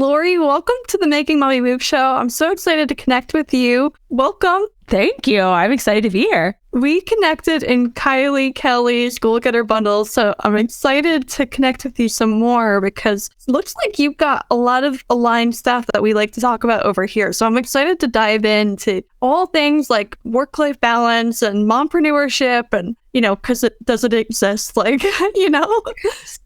Lori, welcome to the Making Mommy Move show. I'm so excited to connect with you. Welcome. Thank you. I'm excited to be here. We connected in Kelly's Goal Getter bundle, so I'm excited to connect with you some more because it looks like you've got a lot of aligned stuff that we like to talk about over here. So I'm excited to dive into all things like work-life balance and mompreneurship and, because it doesn't exist,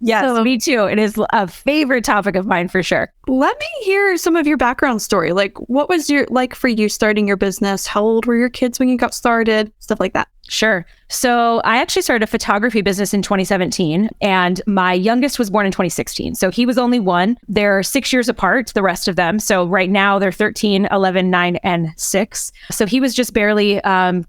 Yes, so, me too. It is a favorite topic of mine for sure. Let me hear some of your background story. Like, what was for you starting your business? How old were your kids when you got started? Stuff like that. Sure. So I actually started a photography business in 2017 and my youngest was born in 2016. So he was only one. They're 6 years apart, the rest of them. So right now they're 13, 11, 9, and 6. So he was just barely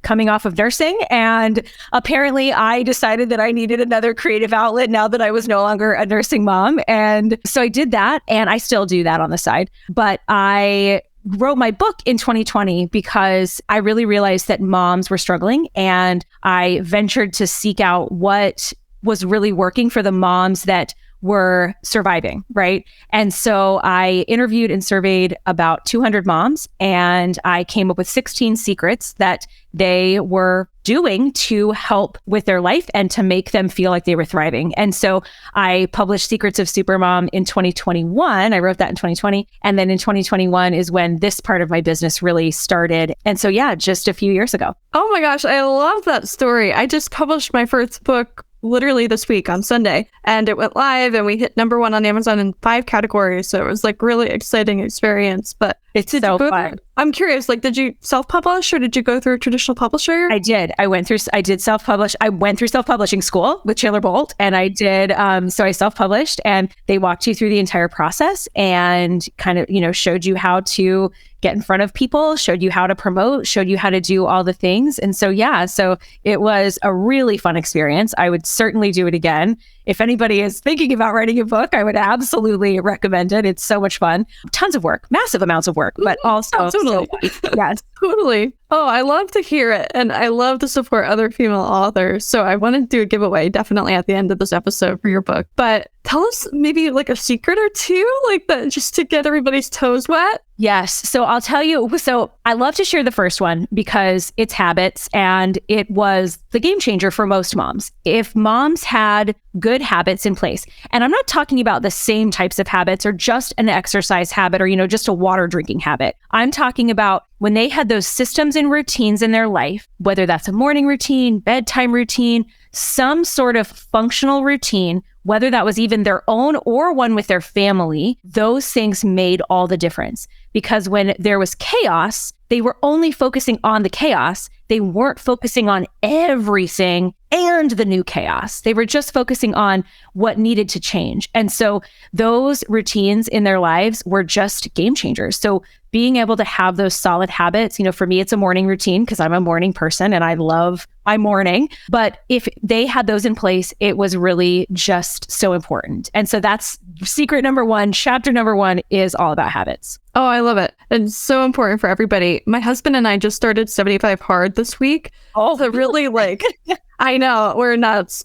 coming off of nursing. And apparently I decided that I needed another creative outlet now that I was no longer a nursing mom. And so I did that and I still do that on the side. But I wrote my book in 2020 because I really realized that moms were struggling and I ventured to seek out what was really working for the moms that were surviving, right? And so I interviewed and surveyed about 200 moms and I came up with 16 secrets that they were doing to help with their life and to make them feel like they were thriving. And so I published Secrets of Supermom in 2021. I wrote that in 2020. And then in 2021 is when this part of my business really started. And so, just a few years ago. Oh my gosh, I love that story. I just published my first book literally this week on Sunday and it went live and we hit #1 on Amazon in 5 categories. So it was really exciting experience, but it's so fun. I'm curious, did you self-publish or did you go through a traditional publisher? I did. I did self-publish. I went through self-publishing school with Chandler Bolt and I did, so I self-published and they walked you through the entire process and kind of, showed you how to get in front of people, showed you how to promote, showed you how to do all the things. And so, so it was a really fun experience. I would certainly do it again. If anybody is thinking about writing a book, I would absolutely recommend it. It's so much fun. Tons of work, massive amounts of work, but also totally. Yes, totally. Oh, I love to hear it. And I love to support other female authors. So I want to do a giveaway definitely at the end of this episode for your book. But tell us maybe a secret or two like that just to get everybody's toes wet. Yes. So I'll tell you. So I love to share the first one because it's habits and it was the game changer for most moms. If moms had good habits in place, and I'm not talking about the same types of habits or just an exercise habit or, just a water drinking habit. I'm talking about when they had those systems and routines in their life, whether that's a morning routine, bedtime routine, some sort of functional routine, whether that was even their own or one with their family, those things made all the difference. Because when there was chaos, they were only focusing on the chaos. They weren't focusing on everything and the new chaos. They were just focusing on what needed to change. And so those routines in their lives were just game changers. So being able to have those solid habits, for me, it's a morning routine because I'm a morning person and I love my morning. But if they had those in place, it was really just so important. And so that's secret #1, chapter #1 is all about habits. Oh, I love it. And so important for everybody. My husband and I just started 75 Hard this week. Oh, so really I know, we're nuts.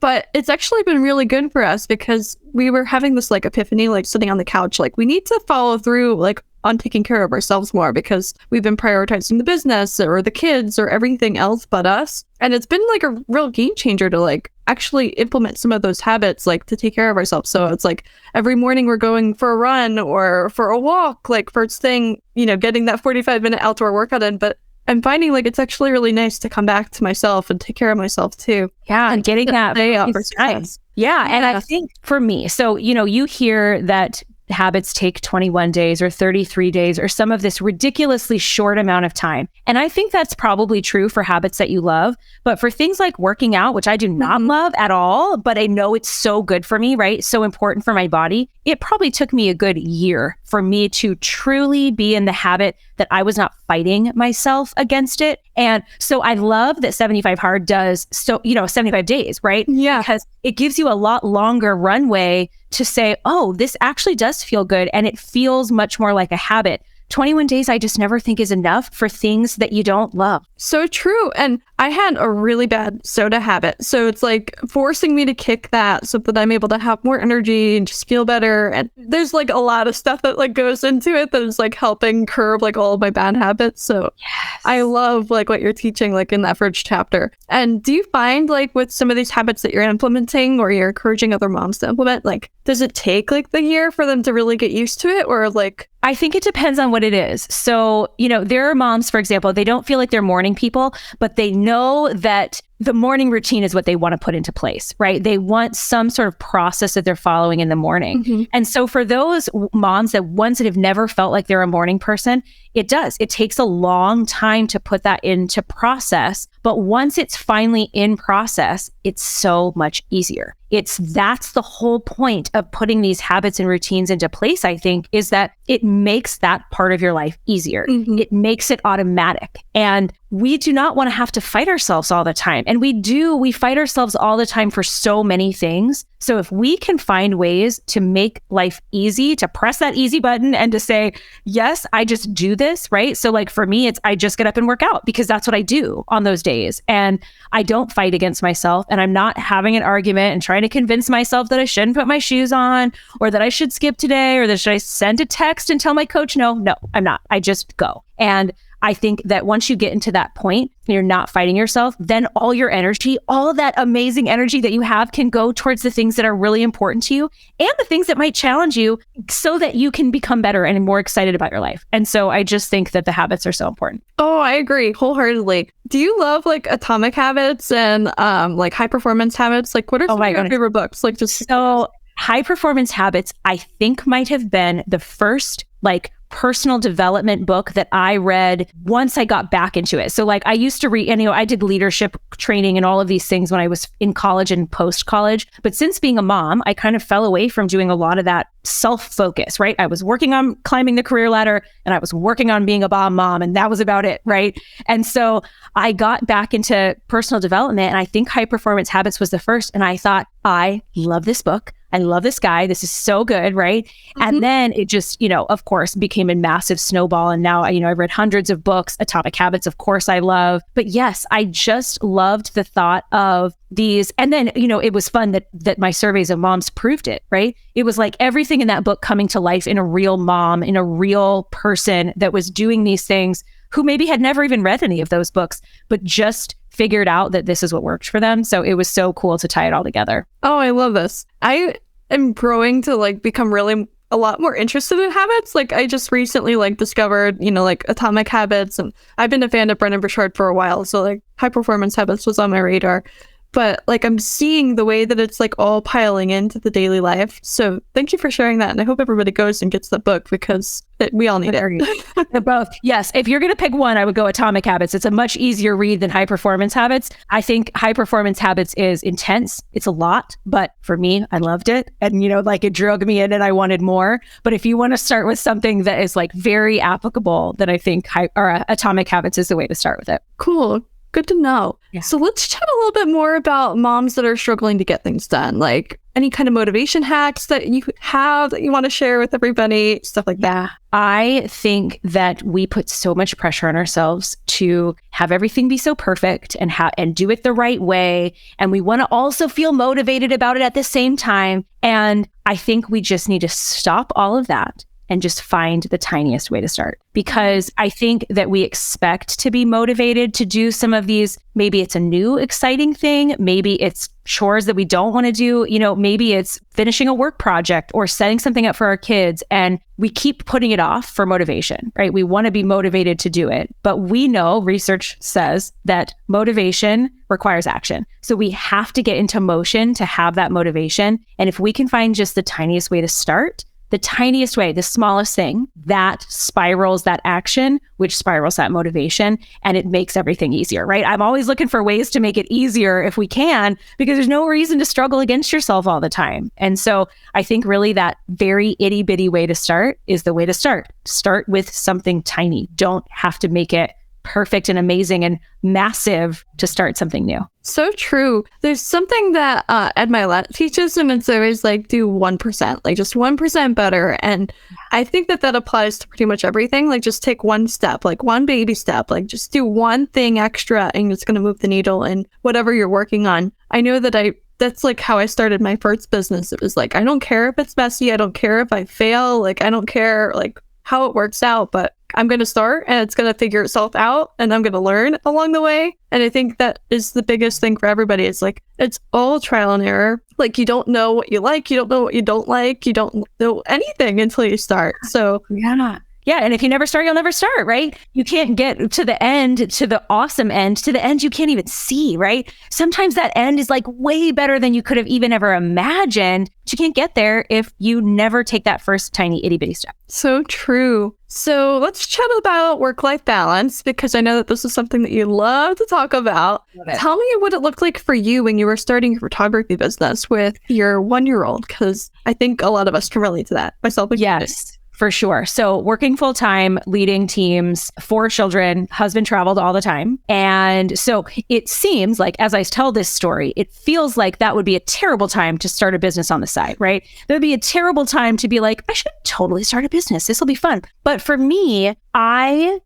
But it's actually been really good for us because we were having this epiphany, sitting on the couch, we need to follow through on taking care of ourselves more because we've been prioritizing the business or the kids or everything else but us. And it's been a real game changer to actually implement some of those habits, to take care of ourselves. So it's every morning we're going for a run or for a walk, first thing, getting that 45-minute outdoor workout in. But I'm finding it's actually really nice to come back to myself and take care of myself too. Yeah, and getting that day off. Nice. Yeah, and I think for me, so you hear that habits take 21 days or 33 days or some of this ridiculously short amount of time. And I think that's probably true for habits that you love. But for things like working out, which I do not love at all, but I know it's so good for me, right? So important for my body. It probably took me a good year for me to truly be in the habit that I was not fighting myself against it. And so I love that 75 Hard does 75 days, right? Yeah. Because it gives you a lot longer runway to say, oh, this actually does feel good. And it feels much more like a habit 21 days I just never think is enough for things that you don't love. So true. And I had a really bad soda habit. So it's like forcing me to kick that so that I'm able to have more energy and just feel better. And there's like a lot of stuff that like goes into it that is like helping curb like all of my bad habits. So Yes. I love like what you're teaching like in that first chapter. And do you find like with some of these habits that you're implementing or you're encouraging other moms to implement, like does it take like the year for them to really get used to it, or like I think it depends on what it is. So, there are moms, for example, they don't feel like they're morning people, but they know that the morning routine is what they want to put into place, right? They want some sort of process that they're following in the morning. Mm-hmm. And so for those moms that ones that have never felt like they're a morning person, it does. It takes a long time to put that into process. But once it's finally in process, it's so much easier. That's the whole point of putting these habits and routines into place, I think, is that it makes that part of your life easier. Mm-hmm. It makes it automatic. And we do not want to have to fight ourselves all the time. And we fight ourselves all the time for so many things. So if we can find ways to make life easy, to press that easy button and to say, yes, I just do this, right? So like for me, I just get up and work out because that's what I do on those days. And I don't fight against myself, and I'm not having an argument and trying to convince myself that I shouldn't put my shoes on or that I should skip today or that should I send a text and tell my coach, no, I'm not. I just go. And I think that once you get into that point, you're not fighting yourself, then all your energy, all of that amazing energy that you have can go towards the things that are really important to you and the things that might challenge you so that you can become better and more excited about your life. And so I just think that the habits are so important. Oh, I agree wholeheartedly. Do you love like Atomic Habits and like High Performance Habits? Like what are some of your favorite books? Like just so High Performance Habits, I think might have been the first like personal development book that I read once I got back into it. So like I used to read, and I did leadership training and all of these things when I was in college and post-college. But since being a mom, I kind of fell away from doing a lot of that self-focus, right? I was working on climbing the career ladder and I was working on being a bomb mom, and that was about it, right? And so I got back into personal development, and I think High Performance Habits was the first. And I thought, I love this book. I love this guy. This is so good, right? Mm-hmm. And then it just, of course, became a massive snowball. And now, I've read hundreds of books. Atomic Habits, of course, I love. But yes, I just loved the thought of these. And then, it was fun that my surveys of moms proved it, right? It was like everything in that book coming to life in a real mom, in a real person that was doing these things, who maybe had never even read any of those books, but just figured out that this is what worked for them. So it was so cool to tie it all together. Oh, I love this. I am growing to like become really a lot more interested in habits. Like I just recently like discovered, like Atomic Habits, and I've been a fan of Brendon Burchard for a while. So like High Performance Habits was on my radar. But like I'm seeing the way that it's like all piling into the daily life. So thank you for sharing that. And I hope everybody goes and gets the book because we all need it. They're both. Yes. If you're going to pick one, I would go Atomic Habits. It's a much easier read than High Performance Habits. I think High Performance Habits is intense. It's a lot, but for me, I loved it. And, like it drug me in and I wanted more. But if you want to start with something that is like very applicable, then I think Atomic Habits is the way to start with it. Cool. Good to know. Yeah. So let's chat a little bit more about moms that are struggling to get things done. Like any kind of motivation hacks that you have that you want to share with everybody, stuff like that. I think that we put so much pressure on ourselves to have everything be so perfect and do it the right way. And we want to also feel motivated about it at the same time. And I think we just need to stop all of that and just find the tiniest way to start. Because I think that we expect to be motivated to do some of these, maybe it's a new exciting thing, maybe it's chores that we don't want to do, maybe it's finishing a work project or setting something up for our kids, and we keep putting it off for motivation, right? We want to be motivated to do it, but we know research says that motivation requires action. So we have to get into motion to have that motivation. And if we can find just the tiniest way to start, the tiniest way, the smallest thing, that spirals that action, which spirals that motivation, and it makes everything easier, right? I'm always looking for ways to make it easier if we can, because there's no reason to struggle against yourself all the time. And so I think really that very itty bitty way to start is the way to start. Start with something tiny. Don't have to make it perfect and amazing and massive to start something new. So true. There's something that Ed Milet teaches, and it's always like do 1%, like just 1% better. And I think that applies to pretty much everything. Like just take one step, like one baby step, like just do one thing extra and it's going to move the needle in whatever you're working on. I know that that's like how I started my first business. It was like, I don't care if it's messy. I don't care if I fail. Like, I don't care like how it works out, but I'm going to start and it's going to figure itself out and I'm going to learn along the way. And I think that is the biggest thing for everybody. It's like, it's all trial and error. Like you don't know what you like. You don't know what you don't like. You don't know anything until you start. So Yeah. And if you never start, you'll never start, right? You can't get to the end, to the awesome end, to the end you can't even see, right? Sometimes that end is like way better than you could have even ever imagined. But you can't get there if you never take that first tiny itty bitty step. So true. So let's chat about work-life balance, because I know that this is something that you love to talk about. Tell me what it looked like for you when you were starting your photography business with your 1-year-old, because I think a lot of us can relate to that, myself included. Yes. For sure. So working full time, leading teams, 4 children, husband traveled all the time. And so it seems like, as I tell this story, it feels like that would be a terrible time to start a business on the side, right? That would be a terrible time to be like, I should totally start a business. This will be fun. But for me, I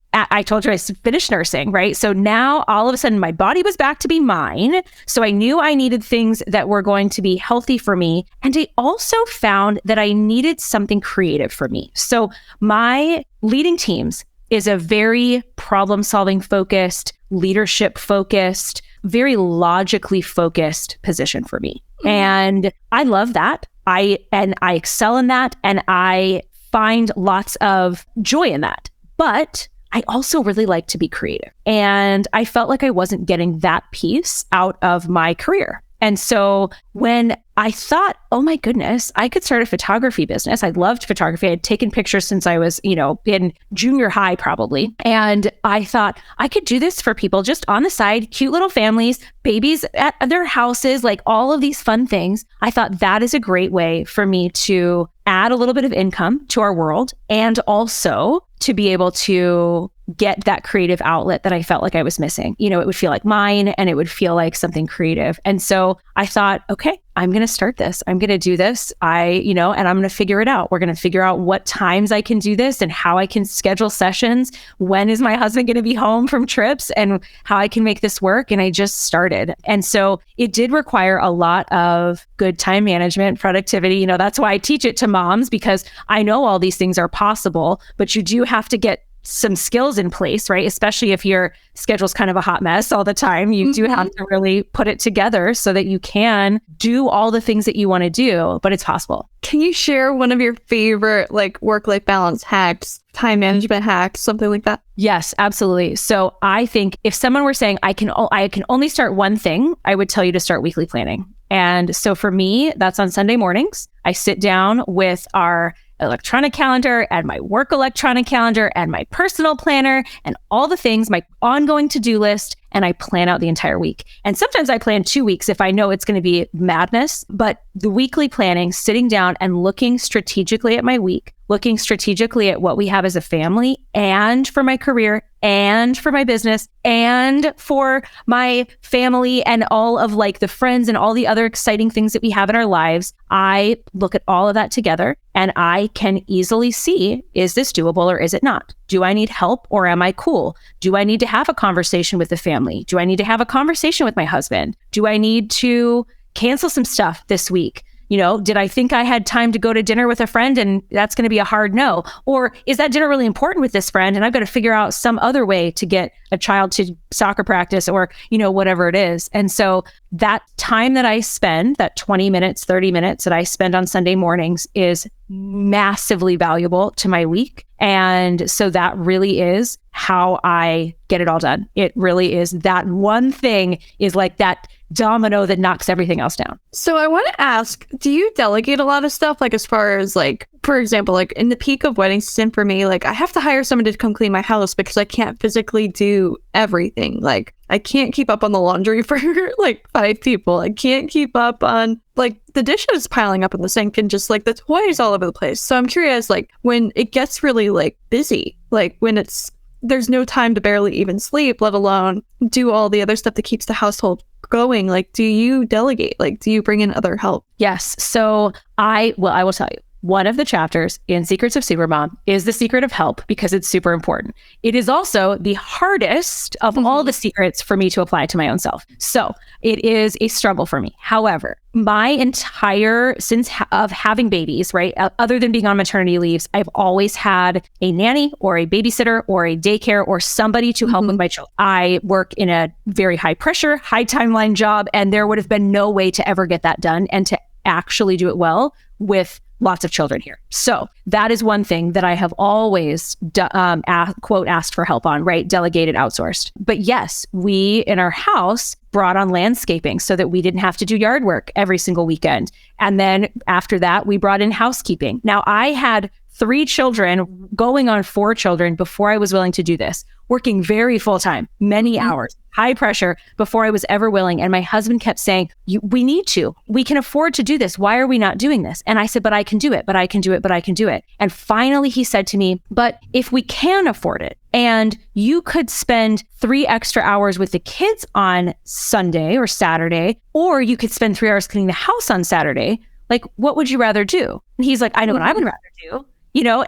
told you I finished nursing, right? So now all of a sudden my body was back to be mine. So I knew I needed things that were going to be healthy for me. And I also found that I needed something creative for me. So my leading teams is a very problem-solving focused, leadership focused, very logically focused position for me. Mm-hmm. And I love that. I excel in that. And I find lots of joy in that. But I also really like to be creative. And I felt like I wasn't getting that piece out of my career. And so when I thought, oh my goodness, I could start a photography business. I loved photography. I had taken pictures since I was, in junior high probably. And I thought I could do this for people just on the side, cute little families, babies at their houses, like all of these fun things. I thought that is a great way for me to add a little bit of income to our world and also to be able to get that creative outlet that I felt like I was missing. It would feel like mine and it would feel like something creative. And so I thought, okay, I'm going to start this. I'm going to do this. And I'm going to figure it out. We're going to figure out what times I can do this and how I can schedule sessions. When is my husband going to be home from trips and how I can make this work? And I just started. And so it did require a lot of good time management, productivity. That's why I teach it to moms, because I know all these things are possible, but you do have to get some skills in place, right? Especially if your schedule's kind of a hot mess all the time, you do have to really put it together so that you can do all the things that you want to do, but it's possible. Can you share one of your favorite work-life balance hacks, time management hacks, something like that? Yes, absolutely. So I think if someone were saying I can only start one thing, I would tell you to start weekly planning. And so for me, that's on Sunday mornings. I sit down with our electronic calendar and my work electronic calendar and my personal planner and all the things, my ongoing to-do list, and I plan out the entire week. And sometimes I plan 2 weeks if I know it's going to be madness, but the weekly planning, sitting down and looking strategically at my week, looking strategically at what we have as a family and for my career and for my business and for my family and all of the friends and all the other exciting things that we have in our lives. I look at all of that together and I can easily see, is this doable or is it not? Do I need help or am I cool? Do I need to have a conversation with the family? Do I need to have a conversation with my husband? Do I need to cancel some stuff this week? Did I think I had time to go to dinner with a friend and that's going to be a hard no? Or is that dinner really important with this friend and I've got to figure out some other way to get a child to soccer practice or, whatever it is. And so that time that I spend, that 20 minutes, 30 minutes that I spend on Sunday mornings is massively valuable to my week. And so that really is how I get it all done. It really is that one thing is like that domino that knocks everything else down. So I want to ask, do you delegate a lot of stuff? As far as for example, in the peak of wedding season for me, I have to hire someone to come clean my house because I can't physically do everything. I can't keep up on the laundry for 5 people. I can't keep up on the dishes piling up in the sink and just the toys all over the place. So I'm curious, when it gets really busy, when it's there's no time to barely even sleep, let alone do all the other stuff that keeps the household going. Like, do you delegate? Like, do you bring in other help? Yes. So I will tell you, one of the chapters in Secrets of Supermom is the secret of help because it's super important. It is also the hardest of all the secrets for me to apply to my own self. So it is a struggle for me. However, my entire since of having babies, right? Other than being on maternity leaves, I've always had a nanny or a babysitter or a daycare or somebody to help with my children. I work in a very high pressure, high timeline job, and there would have been no way to ever get that done and to actually do it well with lots of children here. So that is one thing that I have always, quote, asked for help on, right? Delegated, outsourced. But yes, we in our house brought on landscaping so that we didn't have to do yard work every single weekend. And then after that, we brought in housekeeping. Now I had 3 children going on 4 children before I was willing to do this, working very full time, many hours, high pressure before I was ever willing. And my husband kept saying, we need to, we can afford to do this. Why are we not doing this? And I said, but I can do it, but I can do it, but I can do it. And finally he said to me, but if we can afford it and you could spend 3 extra hours with the kids on Sunday or Saturday, or you could spend 3 hours cleaning the house on Saturday, like, what would you rather do? And he's like, I know what I would rather do.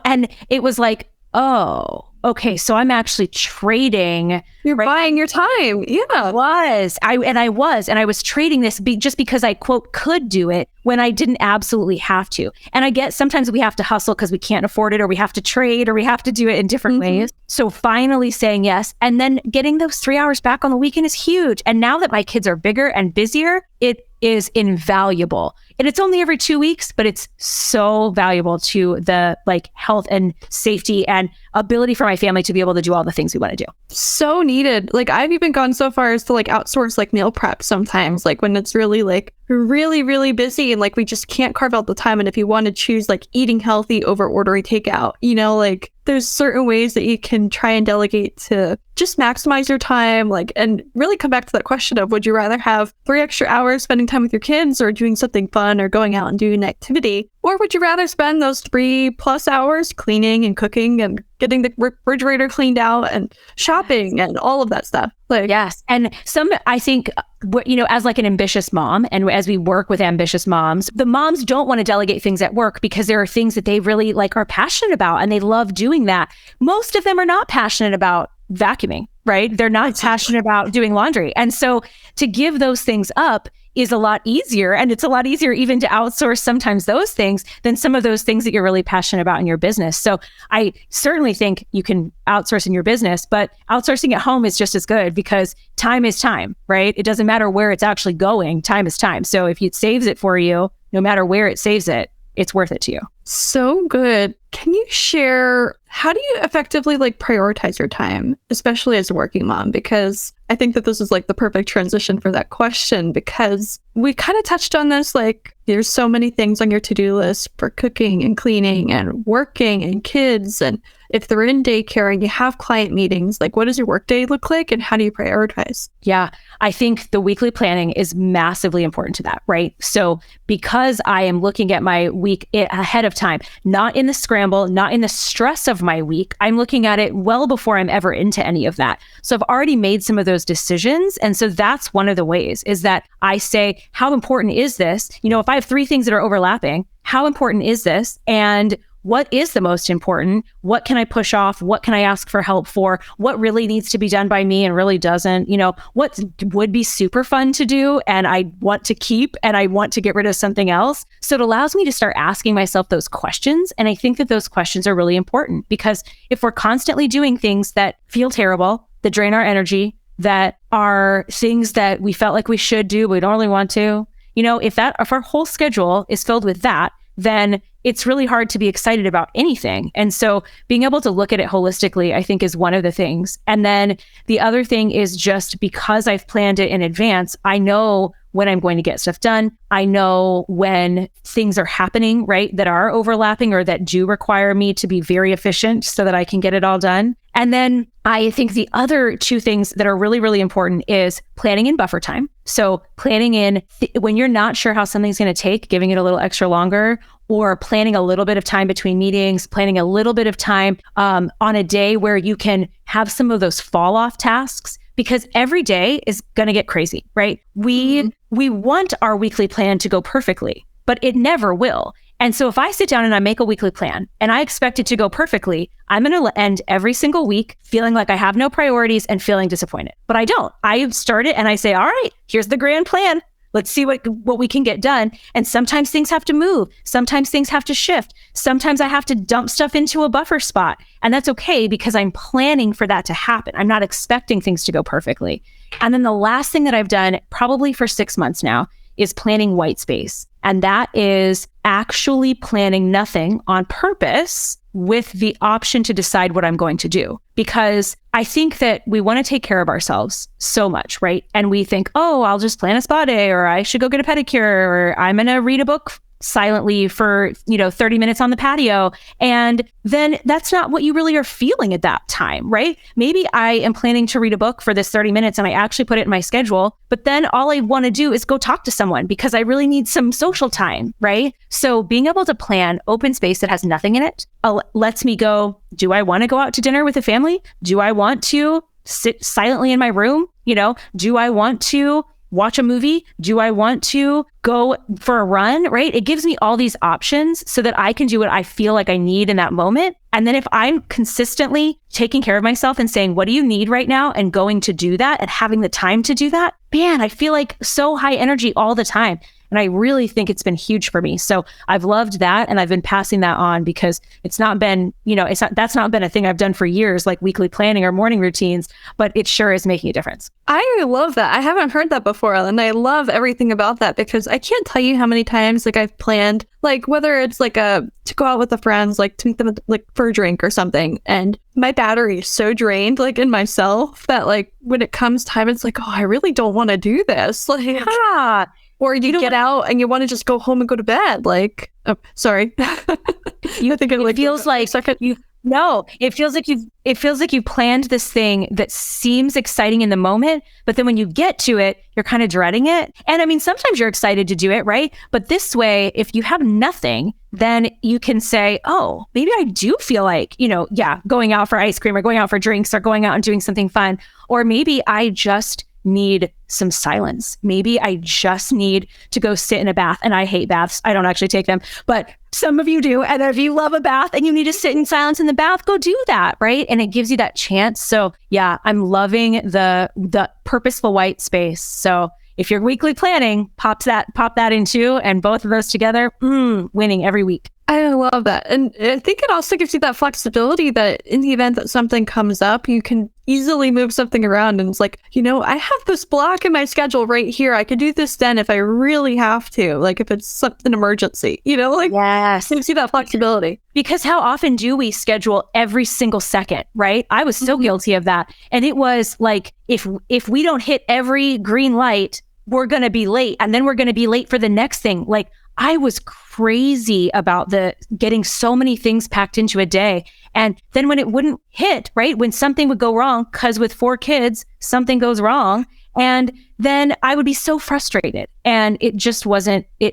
And it was like, oh, okay, so I'm actually trading. You're buying your time. Yeah. I was trading this just because I, quote, could do it when I didn't absolutely have to. And I get sometimes we have to hustle because we can't afford it, or we have to trade, or we have to do it in different ways. So finally saying yes, and then getting those 3 hours back on the weekend is huge. And now that my kids are bigger and busier, it is invaluable. And it's only every 2 weeks, but it's so valuable to the health and safety and ability for my family to be able to do all the things we want to do. So needed. Like, I've even gone so far as to outsource meal prep sometimes, when it's really really, really busy and we just can't carve out the time. And if you want to choose eating healthy over ordering takeout, there's certain ways that you can try and delegate to just maximize your time, and really come back to that question of, would you rather have 3 extra hours spending time with your kids or doing something fun or going out and doing an activity? Or would you rather spend those 3+ hours cleaning and cooking and getting the refrigerator cleaned out and shopping and all of that stuff? Yes. And I think, as an ambitious mom, and as we work with ambitious moms, the moms don't want to delegate things at work because there are things that they really are passionate about and they love doing that. Most of them are not passionate about vacuuming, right? They're not passionate about doing laundry. And so to give those things up is a lot easier. And it's a lot easier even to outsource sometimes those things than some of those things that you're really passionate about in your business. So I certainly think you can outsource in your business, but outsourcing at home is just as good because time is time, right? It doesn't matter where it's actually going. Time is time. So if it saves it for you, no matter where it saves it, it's worth it to you. So good. Can you share, how do you effectively prioritize your time, especially as a working mom? Because I think that this is the perfect transition for that question, because we kind of touched on this, there's so many things on your to-do list for cooking and cleaning and working and kids. And if they're in daycare and you have client meetings, what does your workday look like and how do you prioritize? Yeah, I think the weekly planning is massively important to that, right? So because I am looking at my week ahead of time, not in the scramble, not in the stress of my week, I'm looking at it well before I'm ever into any of that. So I've already made some of those decisions. And so that's one of the ways is that I say, how important is this? If I have 3 things that are overlapping, how important is this? And what is the most important? What can I push off? What can I ask for help for? What really needs to be done by me and really doesn't? What would be super fun to do and I want to keep and I want to get rid of something else? So it allows me to start asking myself those questions. And I think that those questions are really important because if we're constantly doing things that feel terrible, that drain our energy, that are things that we felt like we should do, but we don't really want to, if our whole schedule is filled with that, then it's really hard to be excited about anything. And so being able to look at it holistically, I think is one of the things. And then the other thing is just because I've planned it in advance, I know when I'm going to get stuff done. I know when things are happening, right, that are overlapping or that do require me to be very efficient so that I can get it all done. And then I think the other 2 things that are really, really important is planning in buffer time. So planning in when you're not sure how something's going to take, giving it a little extra longer, or planning a little bit of time between meetings, planning a little bit of time on a day where you can have some of those fall off tasks, because every day is going to get crazy, right? We want our weekly plan to go perfectly, but it never will. And so if I sit down and I make a weekly plan and I expect it to go perfectly, I'm going to end every single week feeling like I have no priorities and feeling disappointed. But I don't. I start it and I say, all right, here's the grand plan. Let's see what we can get done. And sometimes things have to move. Sometimes things have to shift. Sometimes I have to dump stuff into a buffer spot. And that's okay because I'm planning for that to happen. I'm not expecting things to go perfectly. And then the last thing that I've done probably for 6 months now is planning white space. And that is actually planning nothing on purpose with the option to decide what I'm going to do. Because I think that we want to take care of ourselves so much, right? And we think, oh, I'll just plan a spa day, or I should go get a pedicure, or I'm going to read a book silently for 30 minutes on the patio. And then that's not what you really are feeling at that time, right? Maybe I am planning to read a book for this 30 minutes and I actually put it in my schedule, but then all I want to do is go talk to someone because I really need some social time, right? So being able to plan open space that has nothing in it lets me go, do I want to go out to dinner with a family? Do I want to sit silently in my room? Do I want to watch a movie? Do I want to go for a run, right? It gives me all these options so that I can do what I feel like I need in that moment. And then if I'm consistently taking care of myself and saying, what do you need right now? And going to do that and having the time to do that, man, I feel like so high energy all the time. And I really think it's been huge for me. So I've loved that. And I've been passing that on because it's not been, that's not been a thing I've done for years, like weekly planning or morning routines, but it sure is making a difference. I love that. I haven't heard that before. And I love everything about that because I can't tell you how many times I've planned, whether it's to go out with the friends, to meet them for a drink or something. And my battery is so drained, in myself that when it comes time, it's oh, I really don't want to do this. Or you get out and you want to just go home and go to bed. Oh, sorry. It feels like you planned this thing that seems exciting in the moment, but then when you get to it, you're kind of dreading it. And I mean, sometimes you're excited to do it, right? But this way, if you have nothing, then you can say, oh, maybe I do feel like, going out for ice cream or going out for drinks or going out and doing something fun. Or maybe I just need some silence. Maybe I just need to go sit in a bath. And I hate baths. I don't actually take them, but some of you do. And if you love a bath and you need to sit in silence in the bath, go do that, right? And it gives you that chance. So yeah, I'm loving the purposeful white space. So if you're weekly planning, pop that in too. And both of those together, winning every week. I love that. And I think it also gives you that flexibility that in the event that something comes up, you can easily move something around. And it's I have this block in my schedule right here. I could do this then if I really have to, if it's an emergency, yes. It gives you that flexibility. Because how often do we schedule every single second, right? I was so guilty of that. And it was if we don't hit every green light, we're going to be late. And then we're going to be late for the next thing. I was crazy about getting so many things packed into a day. And then when it wouldn't hit, right? When something would go wrong, because with 4 kids, something goes wrong. And then I would be so frustrated. And it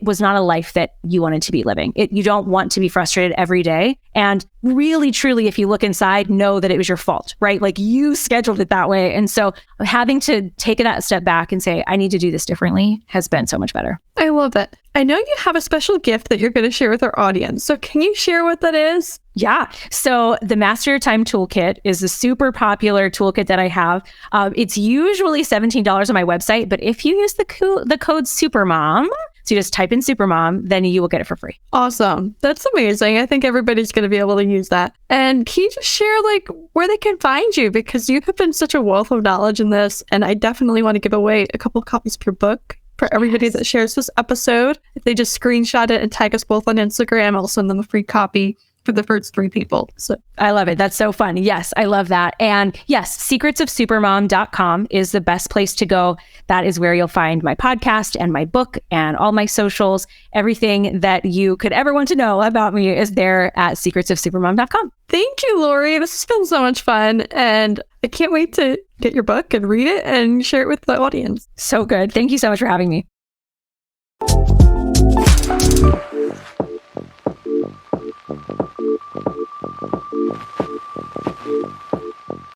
was not a life that you wanted to be living. You don't want to be frustrated every day. And really, truly, if you look inside, know that it was your fault, right? You scheduled it that way. And so having to take that step back and say, I need to do this differently has been so much better. I love it. I know you have a special gift that you're going to share with our audience. So can you share what that is? Yeah. So the Master Your Time Toolkit is a super popular toolkit that I have. It's usually $17 on my website, but if you use the code Supermom, so you just type in Supermom, then you will get it for free. Awesome. That's amazing. I think everybody's going to be able to use that. And can you just share where they can find you? Because you have been such a wealth of knowledge in this. And I definitely want to give away a couple of copies of your book for everybody that shares this episode. If they just screenshot it and tag us both on Instagram, I'll send them a free copy. for the first 3 people. So I love it. That's so fun. Yes, I love that. And yes, secretsofsupermom.com is the best place to go. That is where you'll find my podcast and my book and all my socials. Everything that you could ever want to know about me is there at secretsofsupermom.com. Thank you, Lori. This has been so much fun. And I can't wait to get your book and read it and share it with the audience. So good. Thank you so much for having me.